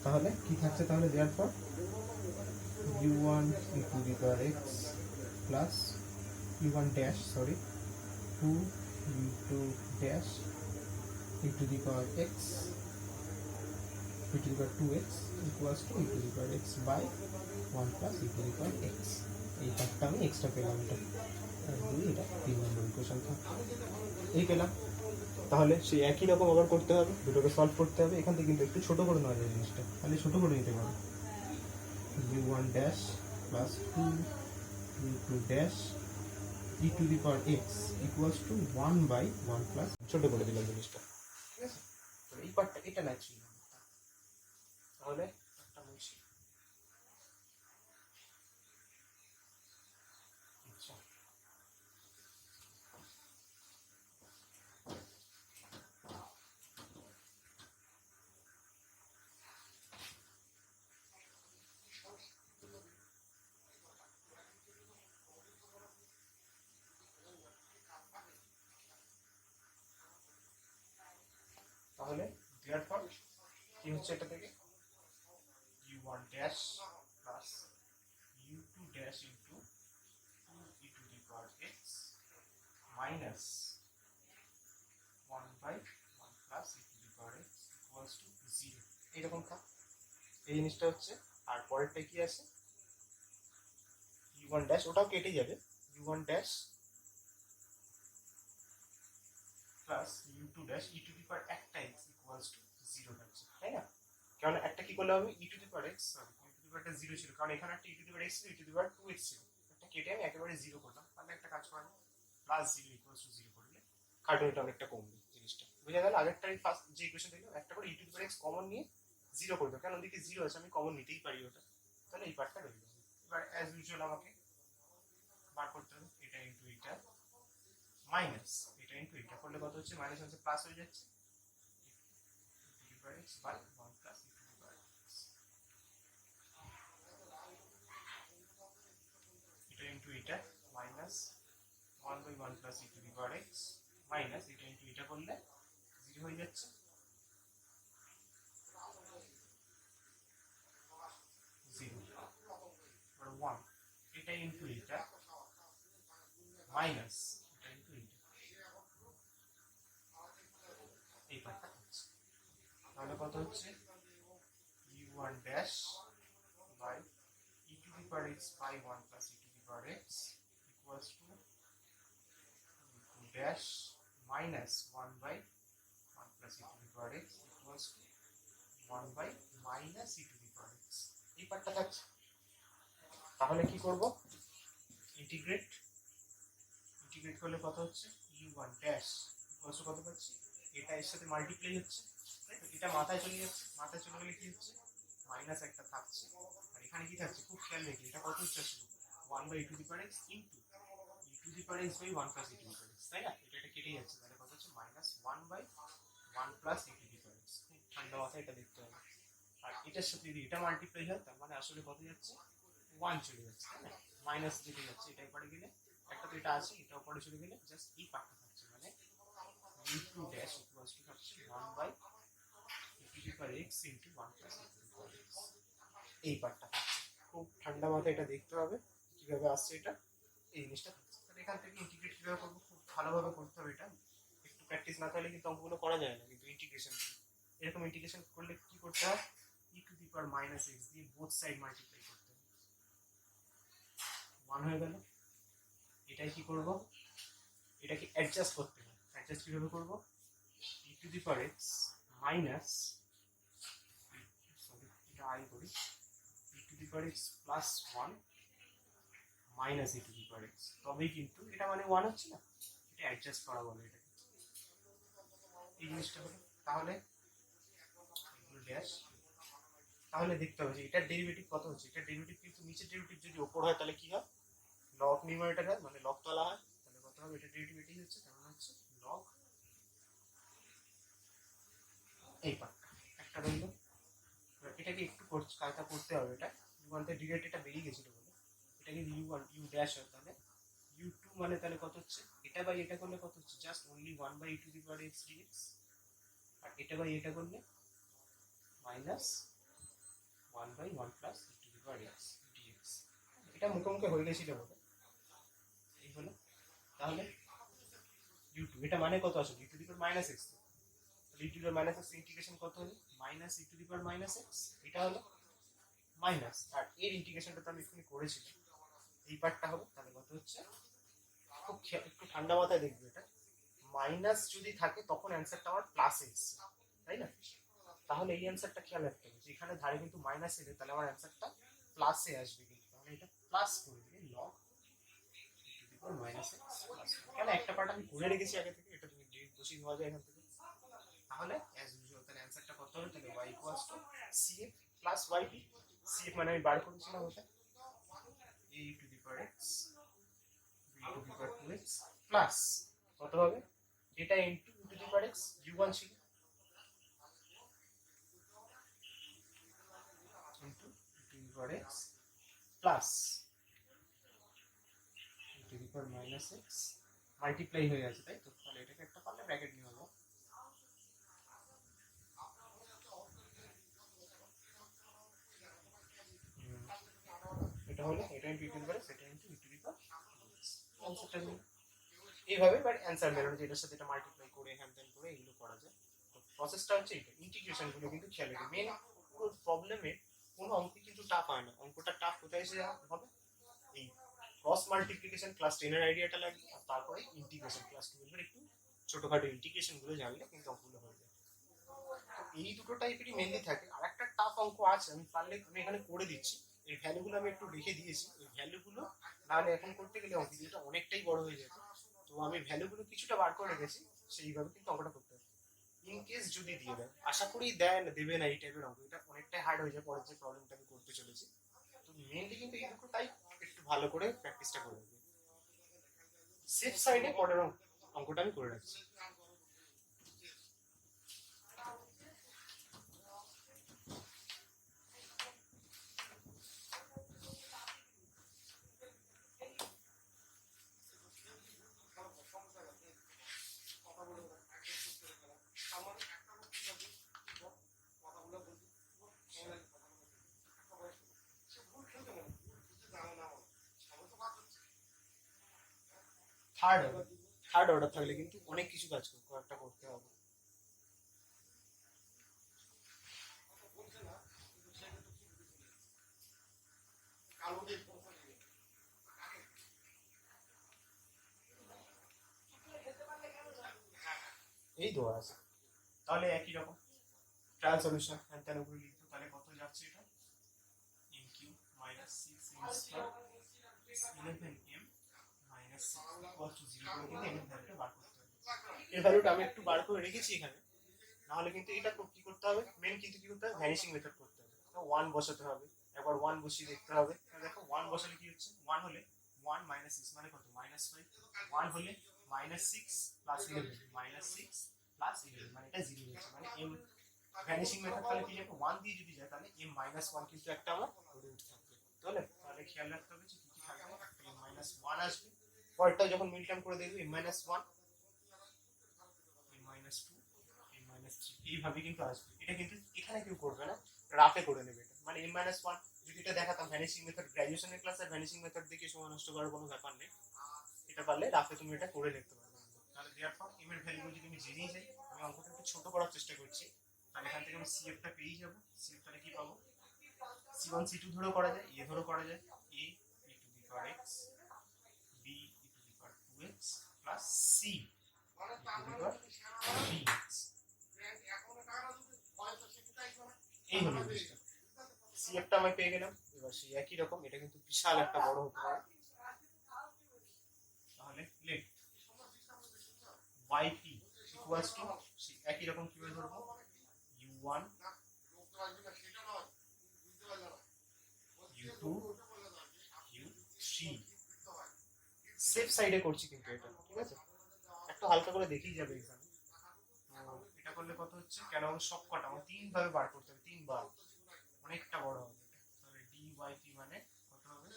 তাহলে কি থাকছে, তাহলে therefore u1 × x plus u1 dash 2 into dash (x) 2x equals to (x by 1 plus (x) এই পার্টটা আমি এক্সট্রা পেলাম, এটা 2, এটা 3 নম্বর ইকুয়েশন এই পেলাম। তাহলে সেই একই রকম আবার করতে হবে, দুটোকে সলভ করতে হবে, এখান থেকে কিন্তু একটু ছোট করে নেওয়া যায় জিনিসটা, তাহলে ছোট করে নিতে পারো u1 dash plus 2 into dash (x) equals to 1 by 1 plus, ছোট করে দিলাম জিনিসটা, ঠিক আছে। তো এই পার্টটা এটা না ছিল, তাহলে একটা বলছি আচ্ছা তাহলে therefore কি হচ্ছে, এটা থেকে u1 dash plus u2 dash into (e⁻x minus 1 by 1 plus (e⁻x) equals to 0 এরকম থাক, এই জিনিসটা হচ্ছে। আর পরেরটা কি আছে, u1 dash ওটাও কেটে যাবে, u1 dash plus u2 dash (e⁻একটা x equals to 0 থাকছে, তাই না? কারণ একটা কি করলে হবে (e⁻x) (e⁻টা 0 ছিল, কারণ এখানে একটা (e⁻x) ছিল, (e⁻2x) ছিল, একটা কেটে আমি একেবারে 0 করলাম, তাহলে একটা কাজ করব +0 equals to 0 করলে কার্টুনটা অনেকটা কমবে, জিনিসটা বুঝা গেল। আগেরটাই ফার্স্ট যে ইকুয়েশন দেখলাম একটা করে (e⁻x) কমন নিয়ে 0 করে দাও, কারণ ওদিকে 0 আছে, আমি কমন নিতেই পারি ওটা, তাহলে এই পার্টটা রয়ে যাবে। এবার অ্যাজ ইউজুয়াল আমাকে বার করতে হবে এটা ইনটু এটা মাইনাস এটা ইনটু এটা করলে কত হচ্ছে, মাইনাস হচ্ছে প্লাস হয়ে যাচ্ছে (e⁻x by 1 plus (e⁻x) plus E to the power x minus এটা ইন্টু এটা করলে 0 হয়ে যাচ্ছে, 0 আর 1 এটা ইন্টু এটা মাইনাস এটা ইন্টু এটা, এই পার্টটা হচ্ছে। তাহলে কত হচ্ছে u1 dash by e to the power x by 1 plus e to the power x equals to dash minus 1 by 1 plus e to the power x equals to 1 by minus e to the power x, এই পার্টটা থাকছে। তাহলে কি করব, integrate করলে কত হচ্ছে u1 dash equals to কত পাচ্ছি, এটা এর সাথে মাল্টিপ্লাই হচ্ছে, এটা মাথায় চলে যাচ্ছে, মাথায় চলে গেলে কি হচ্ছে মাইনাস একটা থাকছে, আর এখানে কি থাকছে খুব খেয়াল রেখে এটা কত হচ্ছে আসলে 1 by e to the power x into e to the power x by 1 plus e to the power x, তাই না? এটা কেটে যাচ্ছে, তাহলে কত হচ্ছে minus 1 by 1 plus e to the power x। খুব ঠান্ডা মাথায় এটা দেখতে হবে। আর এটার সাথে যদি এটা মাল্টিপ্লাই হয় তার মানে আসলে কত যাচ্ছে 1 চলে যাচ্ছে, তাই না? মাইনাস যেতে যাচ্ছে, এটাই পরে গেলে একটা তো এটা আছে, এটাও পরে চলে গেলে জাস্ট এই পার্টটা থাকছে, মানে u2 ড্যাশ ইকুয়ালস টু থাকছে 1 by e to the power x into 1 plus e to the power x, এই পার্টটা থাকছে। খুব ঠান্ডা মাথায় এটা দেখতে হবে কিভাবে আসছে এটা, এই জিনিসটা থাকছে। তাহলে এখান থেকে ইন্টিগ্রেট কিভাবে করবো খুব ভালোভাবে করতে হবে, এটা একটু প্র্যাকটিস না করলে কিন্তু অঙ্কগুলো করা যায় না। কিন্তু ইন্টিগ্রেশন এরকম ইন্টিগ্রেশন করলে কি করতে হয়, e to the power minus x দিয়ে বোথ সাইড মাল্টিপ্লাই করতে হবে, 1 হয়ে গেল। এটাই কি করব, এটাকে অ্যাডজাস্ট করতে হবে। অ্যাডজাস্ট কিভাবে করব, e to the power x minus, sorry এটা আই করি, e to the power x plus 1 minus e to the power x, তবেই কিন্তু এটা মানে 1 হচ্ছে না, এটা অ্যাডজাস্ট করা বলে এটাকে, এই জিনিসটা হলো। তাহলে ড্যাশ, তাহলে দেখতে হবে যে এটার ডেরিভেটিভ কত হচ্ছে, এটার ডেরিভেটিভ কিন্তু নিচের ডেরিভেটিভ যদি ওপর হয় তাহলে কি হয়, লগ নিউমারেটর হয়, মানে লগ তলা হয়, তাহলে কত হবে এটা ডেরিভেটিভ এটাই হচ্ছে, তার মানে হচ্ছে লগ এই পার্টটা একটা রইল। এটাকে একটু কায়দা করতে হবে, এটা u1 তে ডিরেক্ট এটা বেরিয়ে গেছিল বলে, এটা যদি u1 u ড্যাশ হয় তাহলে u2 মানে তাহলে কত হচ্ছে, এটা বাই এটা করলে কত হচ্ছে just only 1 by e to the power x dx, আর এটা বাই এটা করলে minus 1 by 1 plus e to the power x dx, এটা মুখোমুখি হয়ে গেছিল বলে এই হলো। তাহলে u2 এটা মানে কত আসলে e to the power minus x, তাহলে e to the power minus x integration কত হলো minus e to the power minus x, এটা হলো মাইনাস, আর এর ইন্টিগ্রেশনটা তো আমি এখানে করেছিলাম, এই পার্টটা হবে। তাহলে কত হচ্ছে, খুব একটু ঠান্ডা মাথায় দেখবে, এটা মাইনাস যদি থাকে তখন অ্যান্সারটা আমার প্লাসে এসছে, তাই না? তাহলে এই অ্যান্সারটা খেয়াল রাখতে হবে যে এখানে ধারে কিন্তু মাইনাস এলে তাহলে আমার অ্যান্সারটা প্লাসে আসবে, কিন্তু তাহলে এটা প্লাস করে দিলে লগ মাইনাস এক্স প্লাস, কেন একটা পার্ট আমি করে রেখেছি আগে থেকে, এটা তুমি ডিরেক্ট বসিয়ে দেওয়া যায় এখান থেকে। তাহলে অ্যাজ ইউজুয়াল তাহলে অ্যান্সারটা কত হবে, তাহলে y equals two cf plus yp, cf মানে আমি বার করেছিলাম ওটা a to the power x b two the power 2x plus কত হবে, এটা into two the power x u1 ছিল into two the power x plus two the power minus x multiply হয়ে আছে, তাই তো? তাহলে এটাকে একটা পারলে ব্র্যাকেট নিয়ে হলো, এটা হলো এটা ইনটু টু দি পাওয়ার সেটা ইনটু টু দি পাওয়ার অ্যান্সারটা নিয়ে এইভাবে, বাট অ্যান্সার বেরোনো যে এটার সাথে এটা মাল্টিপ্লাই করে হ্যান ত্যান করে এগুলো করা যায়। তো প্রসেসটা হচ্ছে এটা, ইন্টিগ্রেশনগুলো কিন্তু খেয়াল রাখবে। মেন পুরো প্রবলেমে কোনো অঙ্ক কিন্তু টাফ হয় না, অঙ্কটা টাফ কোথায় এসে হবে, এই ক্রস মাল্টিপ্লিকেশন ক্লাস 10 এর আইডিয়াটা লাগবে, আর তারপরে ইন্টিগ্রেশন ক্লাস 12 এর একটু ছোটখাটো ইন্টিগ্রেশনগুলো জানলে কিন্তু অঙ্কগুলো হয়ে যায়। এই দুটো টাইপেরই মেনলি থাকে। আর একটা টাফ অঙ্ক আছে, আমি পারলে আমি এখানে করে দিচ্ছি, এই ভ্যালুগুলো আমি একটু রেখে দিয়েছি, এই ভ্যালুগুলো নাহলে এখন করতে গেলে ভিডিওটা অনেকটাই বড় হয়ে যেত, তো আমি ভ্যালুগুলো কিছুটা বার করে রেখেছি, সেইভাবে কিন্তু অঙ্কটা করতে হবে। ইন কেস যদি দিয়ে দেয়, আশা করি দেয় না, দেবে না এই টাইপের অঙ্ক, এটা অনেকটাই হার্ড হয়ে যায় পরের যে প্রবলেমটা আমি করতে চলেছি। তো মেনলি কিন্তু এই দুটো টাইপ একটু ভালো করে প্র্যাকটিসটা করে রাখবে, সেফ সাইডে পরের অঙ্কটা আমি করে রাখছি। থার্ড অর্ডার থাকলে কিন্তু অনেক কিছু কাজ কয়েকটা করতে হবে। এই দেওয়া আছে, তাহলে একই রকম ট্রায়াল সলিউশন এর উপরে লিখবো, তাহলে কত যাচ্ছে এটা m cube minus 6 m square 11m minus 6 equal to 0 করে কিন্তু এর ভ্যালুটা বার করতে হবে। এর ভ্যালুটা আমি একটু বার করে রেখেছি এখানে, না হলে কিন্তু এটা কি করতে হবে, মেন কিন্তু কি করতে হবে, ভ্যানিশিং মেথড করতে হবে। তো 1 বসাতে হবে, একবার 1 বসিয়ে দেখতে হবে। দেখো 1 বসালে কি হচ্ছে, 1 হলে 1 মাইনাস 6 মানে কত, মাইনাস 5। 1 হলে মাইনাস 6 প্লাস 11, মাইনাস 6 প্লাস 11 মানে এটা 0 হচ্ছে, মানে m ভ্যানিশিং মেথড তাহলে কি যাবে, 1 দিয়ে যদি যায় তাহলে m মাইনাস 1 কিন্তু একটা আমার ধরে উঠতে হবে। তাহলে খেয়াল রাখতে হবে যে কি কি থাকবে, m মাইনাস 1 আসবে, পরেরটা যখন মিল টার্ম করে দেখবে m minus 1, m minus 2, m minus 3 এইভাবে কিন্তু আসবে। এটা কিন্তু এখানে কেউ করবে না, রাফে করে নেবে এটা, মানে m মাইনাস 1 যদি এটা দেখাতাম ভ্যানিশিং মেথড গ্র্যাজুয়েশনের ক্লাসে ভ্যানিশিং মেথড দেখে সময় নষ্ট করার কোনো ব্যাপার নেই, এটা পারলে রাফে তুমি এটা করে দেখতে পারবে। তাহলে দেয়ারফর m এর ভ্যালু যদি আমি জেনেই যাই, আমি অঙ্কটা একটু ছোট করার চেষ্টা করছি, তাহলে এখান থেকে আমি cf টা পেয়ে যাব। cf তাহলে কি পাবো, c1 c2 ধরেও করা যায়, a ধরেও করা যায়, a e to the power x, b e to the power 2x plus c e to the power bx। এই হলো জিনিসটা, cf টা আমি পেয়ে গেলাম। এবার সেই একই রকম এটা কিন্তু বিশাল একটা বড় হতে পারে, তাহলে লেট yp ইকুয়ালস টু একই রকম কিভাবে ধরবো, u1 u2 u3, সেফ সাইডে করছি কিন্তু এটা, ঠিক আছে, একটু হালকা করে দেখেই যাবে এখানে। এটা করলে কত হচ্ছে, কেন সব কটা আমার 3 ভাবে বার করতে হবে, 3 বার, অনেকটা বড় হবে। তাহলে dyp মানে কত হবে,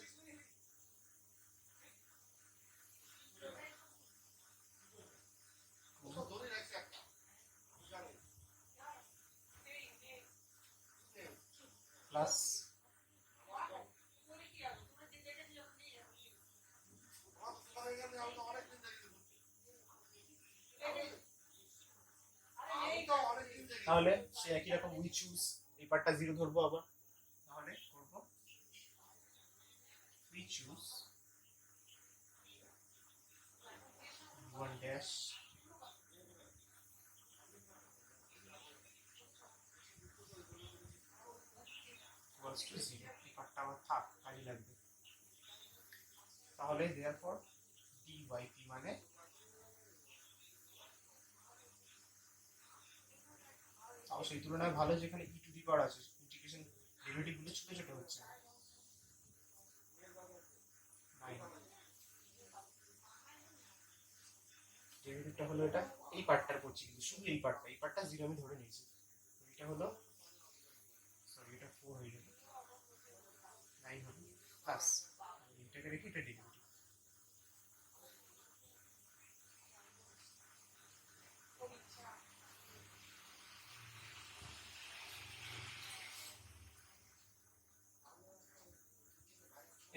প্লাস তাহলে সে একই রকম উই চুজ, এই পার্টটা 0 ধরবো আবার, তাহলে করব we choose 1 dash equals to 0, এই পার্টটা আমার থাক, কাজে লাগবে। তাহলে দেয়ারফর dyp মানে তাও সেই তুলনায় ভালো যেখানে ই টু দি পাওয়ার আছে, ইন্টিগ্রেশন ডেরিভেটিভ গুলো ছোট ছোট হচ্ছে। ডেরিভেটিভটা হলো এটা, এই পার্টটার করছি কিন্তু শুধু এই পার্টটা 0 আমি ধরে নিয়েছি, তো এটা হলো, সরি এটা 4 হয়ে যাবে, 9 হবে প্লাস এটাকে রেখে এটা ডেরিভেটিভ।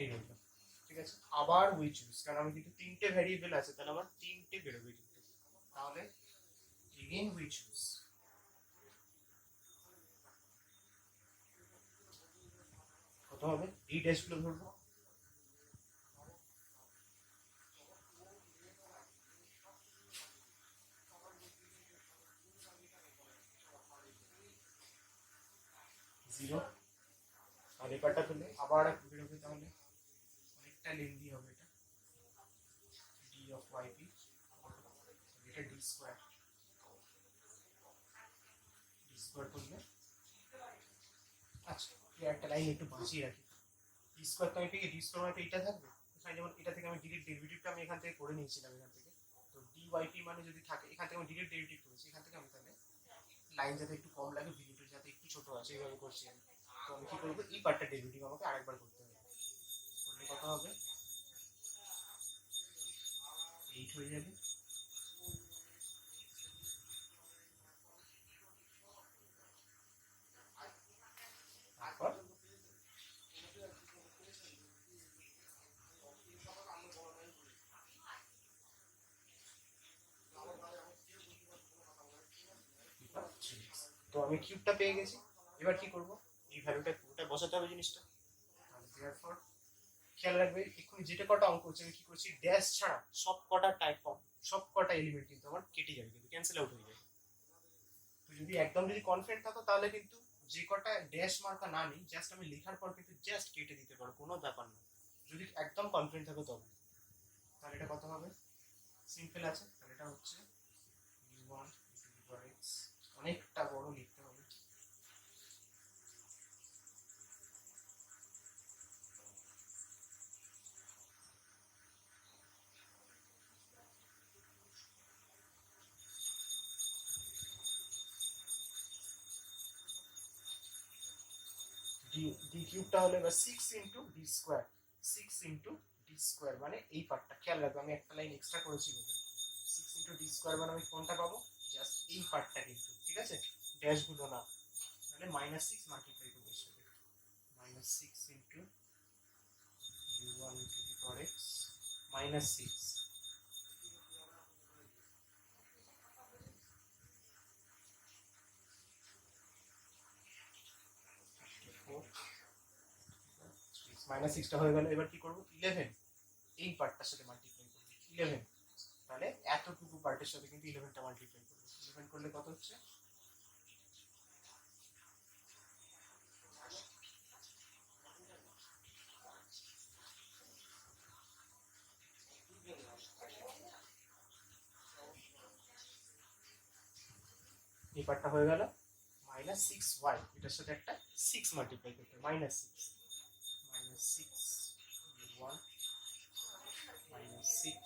এই হলো, ঠিক আছে। আবার উই চুজ, কারণ আমি কিন্তু 3টে ভ্যারিয়েবল আছে, তাহলে আমার 3টে বেরোবে কিন্তু, তাহলে এগেইন উই চুজ, কত হবে, এই ড্যাশগুলো ধরবো, জিরো, আর এই পার্টটা তুললে আবার বেরোবে, তাহলে অনেকটা লেন্দি হবে এটা, ডি অফ ওয়াইপি, এটা ডি স্কোয়ার করলে, আচ্ছা একটা লাইন একটু বাঁচিয়ে রাখি, ডি স্কোয়ার তো আমি পেয়ে, ডি স্কোয়ার মানে এইটা থাকবে, এখানে যেমন এটা থেকে আমি ডিরেক্ট ডেরিভেটিভটা আমি এখান থেকে করে নিয়েছিলাম এখান থেকে, তো ডিওয়াইপি মানে যদি থাকে, এখান থেকে আমি ডিরেক্ট ডেরিভেটিভ করেছি, এখান থেকে আমি তাহলে লাইন যাতে একটু কম লাগে, ভিডিওটা যাতে একটু ছোট আছে এইভাবে করছি আমি। তো আমি কি করবো, এই পার্টটা ডেরিভেটিভ আমাকে আরেকবার করতে হবে, করলে কত হবে, 8 হয়ে যাবে, তারপর তো আমি কিউবটা পেয়ে গেছি। এবার কি করব, এই ভ্যালুটা পুরোটা বসাতে হবে জিনিসটা। তাহলে therefore খেয়াল রাখবে এক্ষুনি যেটা কটা অঙ্ক হচ্ছে আমি কি করছি, ড্যাশ ছাড়া সব কটা টাইপ ফর্ম সব কটা এলিমেন্ট কিন্তু আমার কেটে যাবে, কিন্তু ক্যান্সেল আউট হয়ে যাবে। তো যদি একদম যদি কনফিডেন্ট থাকো তাহলে কিন্তু যে কটা ড্যাশ মার্কা না নেই জাস্ট আমি লেখার পর কিন্তু জাস্ট কেটে দিতে পারো, কোনো ব্যাপার না, যদি একদম কনফিডেন্ট থাকো তবে। তাহলে এটা কত হবে, সিম্পল আছে, তাহলে এটা হচ্ছে u1 x, অনেকটা বড় লিখতে হবে। ডি কিউবটা হলো এবার 6 into D square, 6 into D square মানে এই পার্টটা খেয়াল রাখবে, আমি একটা লাইন এক্সট্রা করেছি বলে 6 ইন্টু ডি স্কোয়ার মানে আমি কোনটা পাবো, জাস্ট এই পার্টটা কিন্তু, ঠিক আছে, ড্যাশগুলো না। তাহলে -6 মাল্টিপ্লাই করবো এর সাথে, -6 into u1 two the power x -6 -6টা হয়ে গেল। এবার কি করবো, 11 এই পার্টটার সাথে মাল্টিপ্লাই করবো 11, তাহলে এতটুকু পার্টের সাথে কিন্তু 11টা মাল্টিপ্লাই করবো, 11 করলে কত হচ্ছে, এই পার্টটা হয়ে গেল -6y, এটার সাথে একটা 6 মাল্টিপ্লাই করতে হবে, -6 1 -6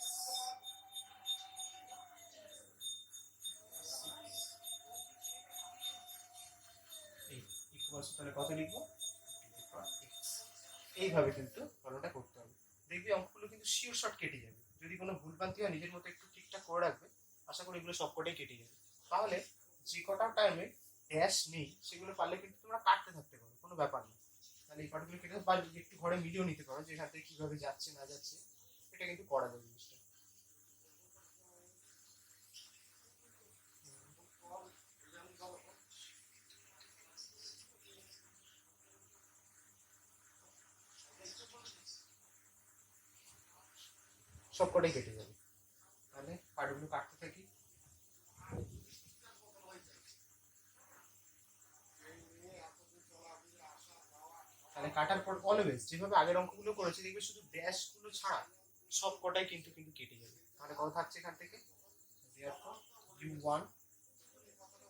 এই ইকুয়ালস, তাহলে কত লিখবো, এইভাবে কিন্তু গণনাটা করতে হবে। দেখবি অঙ্কগুলো কিন্তু শিওর শর্ট কেটে যাবে, যদি কোনো ভুলভ্রান্তি হয় নিজের মতো একটু ঠিকঠাক করে রাখবে, আশা করি এগুলো সবকটাই কেটে যাবে। তাহলে যে কটা টাইমে ড্যাশ নেই সেগুলো পারলে কিন্তু তোমরা কাটতে থাকতে পারো, কোনো ব্যাপার না। তাহলে এই পার্টগুলো কেটে বা একটু ঘরে মিলিয়েও নিতে পারো যে এখান থেকে কিভাবে যাচ্ছে না যাচ্ছে, এটা কিন্তু করা যাবে জিনিসটা। সবকটাই কেটে যাবে, তাহলে পার্টগুলো কাটতে থাকি। তাহলে কাটার পর অলওয়েজ যেভাবে আগের অঙ্কগুলো করেছি দেখবে শুধু ড্যাশগুলো ছাড়া সব কটাই কিন্তু কিন্তু কেটে যাবে। তাহলে কত থাকছে এখান থেকে, therefore u1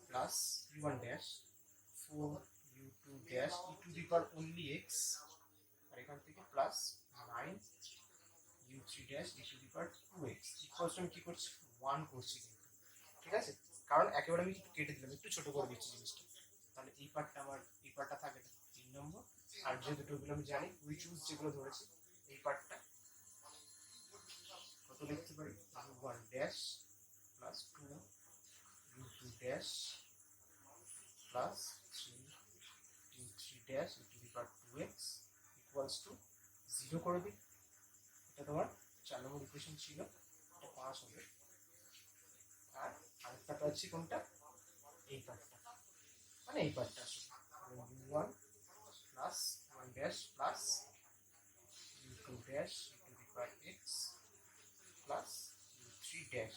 plus u1 dash 4 u2 dash e to the power only x, আর এখান থেকে plus 9 u3 dash e to the power 2x equals আমি কি করছি 1 করছি কিন্তু, ঠিক আছে, কারণ একেবারে আমি একটু কেটে দিলাম, একটু ছোট করে দিচ্ছি জিনিসটা। তাহলে এই পার্টটা আমার, এই পার্টটা থাকে 3 নম্বর, আর যে দুটোগুলো আমি জানি উই চুজ যেগুলো ধরেছি, এই পার্টটা কত লিখতে পারি, u1 dash plus 2 u2 dash plus 3 u3 dash e to the power 2x equals to 0 করে দিই। এটা তোমার 4 নম্বর ইকুয়েশন ছিল, এটা 5 হবে। আর আরেকটা পাচ্ছি কোনটা, এই পার্টটা, মানে এই পার্টটা আসলে u1 plus 1 dash plus u2 dash e to the power x plus u3 dash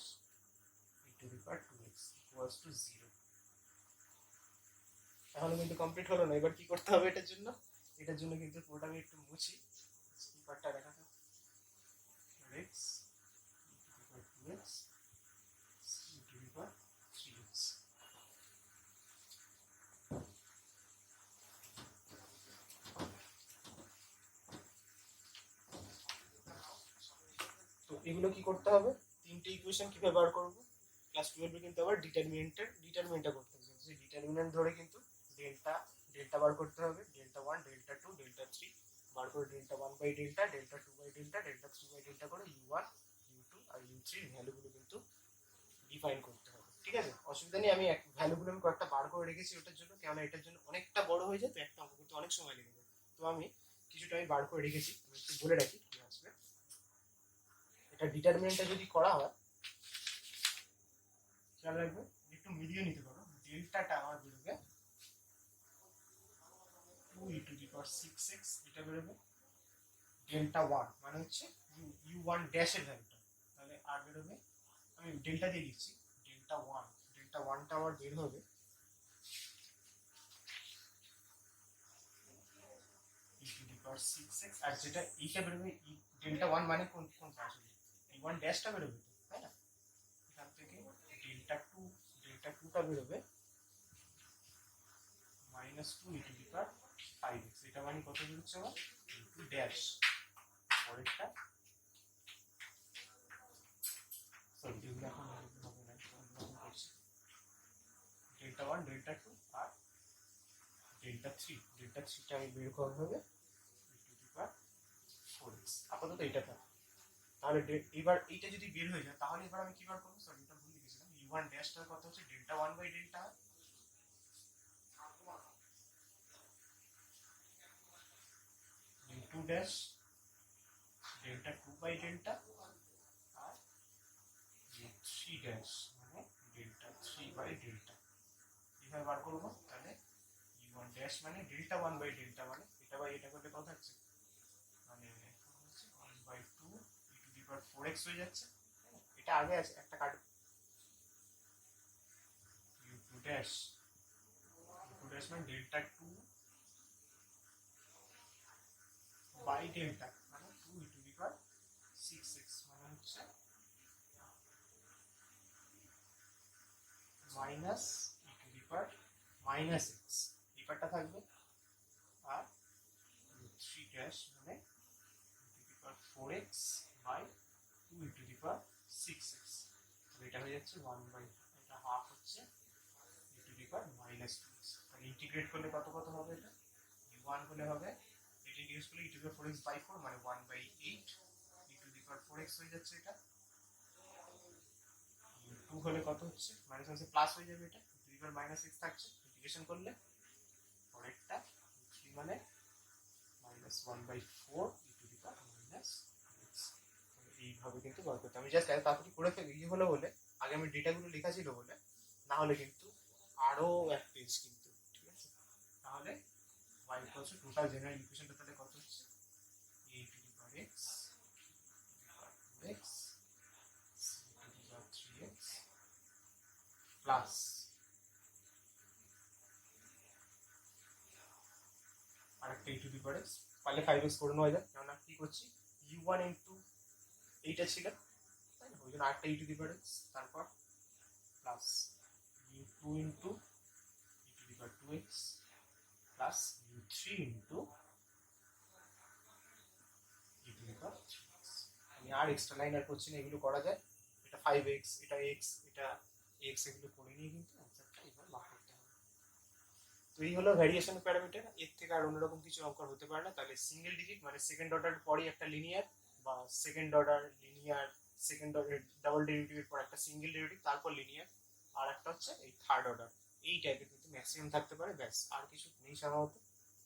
e to the power 2x equals to 0। এখনো কিন্তু কমপ্লিট হলো না, এবার কি করতে হবে এটার জন্য, এটার জন্য কিন্তু পুরোটা আমি একটু মুছি, এই পার্টটা দেখা থাক, x e to the power 2x e to the power 3x। তো এগুলো কি করতে হবে, তিনটে ইকুয়েশন কিভাবে বার করবো, ক্লাস 12 এ কিন্তু আবার ডিটারমিনেন্টটা করতে হবে, সেই ডিটারমিনেন্ট ধরে কিন্তু ডেল্টা বার করতে হবে, ডেল্টা 1 ডেল্টা 2 ডেল্টা 3 বার করে delta 1 by delta, delta 2 by delta, delta 3 by delta করে u1 u2 আর u3 এর ভ্যালুগুলো কিন্তু ডিফাইন করতে হবে, ঠিক আছে, অসুবিধা নেই। আমি ভ্যালুগুলো আমি কয়েকটা বার করে রেখেছি ওটার জন্য, কেননা এটার জন্য অনেকটা বড় হয়ে যায় তো একটা অঙ্ক করতে অনেক সময় লেগে যায়, তো আমি কিছুটা আমি বার করে রেখেছি, আমি একটু বলে রাখি কি আসবে। এটা ডিটারমিনেন্টটা যদি করা হয় খেয়াল রাখবে একটু মিলিয়ে নিতে পারো, ডেল্টাটা আমার বেরোবে two e to the power six x এটা বেরোবে ডেল্টা ওয়ান মানে হচ্ছে ইউ ওয়ান ড্যাশের ভ্যালুটা, তাহলে আর বেরোবে, আমি ডেল্টা দিয়ে দিচ্ছি, ডেল্টা ওয়ানটা আমার বের হবে e to the power six x, আর যেটা এইটা বেরোবে ডেল্টা ওয়ান মানে কোনটা আসলে ই ওয়ান ড্যাশটা বেরোবে তো, তাই না? এখান থেকে ডেল্টা টুটা বেরোবে minus two e to the power five x, এটা মানে কত বেরোচ্ছে আমার টু ড্যাশ, পরেরটা সরি এগুলো এখন হবে না, অন্যরকম করছি, ডেল্টা ওয়ান ডেল্টা টু আর ডেল্টা থ্রিটা আমি বের করা হবে e to the power four x, আপাতত এটা থাকে। তাহলে এবার এইটা যদি বের হয়ে যায় তাহলে এবার আমি কি বার করবো, সরি এটা ভুল লিখেছিলাম, ইউ ওয়ান ড্যাশটার কত হচ্ছে delta one by delta two dash delta two by delta আর থ্রি ড্যাশ মানে ডেল্টা থ্রি বাই ডেল্টা, এইভাবে বার করবো। তাহলে ইউ ওয়ান ড্যাশ মানে ডেল্টা ওয়ান বাই ডেল্টা, মানে এটা বাই এটা করলে কত হচ্ছে, মানে হচ্ছে one by two e to the power four x হয়ে যাচ্ছে, এটা আগে আছে একটা কাট, ইউ টু ড্যাশ মানে ডেল্টা টু বাই ডেল্টা মানে two e to the power six x মানে হচ্ছে minus e to the power minus x, এই পার্টটা থাকবে, আর থ্রি ড্যাশ মানে e to the power four x by two e to the power six x, এটা হয়ে যাচ্ছে ওয়ান বাই, এটা হাফ হচ্ছে e to the power minus two x, তাহলে ইন্টিগ্রেট করলে কত কত হবে, এটা ইউ ওয়ান হলে হবে, এটা ইন্টিগ্রেট করলে e to the power four x by four মানে one by eight e to the power four x হয়ে যাচ্ছে, এটা টু হলে কত হচ্ছে মাইনাস হচ্ছে প্লাস হয়ে যাবে, এটা e to the power minus x থাকছে, ইন্টিগ্রেশন করলে পরেরটা থ্রি মানে minus one by four e to the power minus x, এইভাবে কিন্তু বার করতে, আমি জাস্ট এত তাড়াতাড়ি করে ফেলি হলো বলে আগে আমি ডেটাগুলো লেখা ছিল বলে, না হলে কিন্তু আরো এক পেজ কিন্তু, ঠিক আছে? তাহলে y equals to total general ইকুয়েশনটা তাহলে কত হচ্ছে a to the power x x c to the power 3x plus আরেকটা a to the power x, পারলে 5x করে নেওয়া যায়, কেননা কি করছি u1 ইন্টু এইটা ছিল তাই না, ওই জন্য আরেকটা e to the power x, তারপর plus u2 into E to the power 2x plus u3 into E to the power 3x, আমি আর এক্সট্রা লাইন আর করছি না, এগুলো করা যায়, এটা 5x এটা x এটা x এগুলো করে নিয়ে কিন্তু অ্যান্সারটা এবার বার করতে হবে। তো এই হলো ভ্যারিয়েশন প্যারামিটার, এর থেকে আর অন্যরকম কিছু অঙ্কন হতে পারে না। তাহলে সিঙ্গেল ডিজিট মানে সেকেন্ড অর্ডার পরে একটা লিনিয়ার, বা second order linear, second order double ডেরিভেটিভের পর একটা সিঙ্গেল ডেরিভেটিভ তারপর লিনিয়ার, আর একটা হচ্ছে এই থার্ড অর্ডার, এই টাইপের কিন্তু ম্যাক্সিমাম থাকতে পারে, ব্যাস আর কিছু নেই সাধারণত।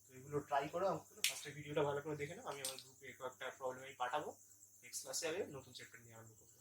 তো এগুলো ট্রাই করো অঙ্কগুলো, ফার্স্টে ভিডিওটা ভালো করে দেখে নাও, আমি আমার গ্রুপে একটা প্রবলেম আমি পাঠাবো, নেক্সট ক্লাসে আমি নতুন চ্যাপ্টার নিয়ে আরম্ভ করবো।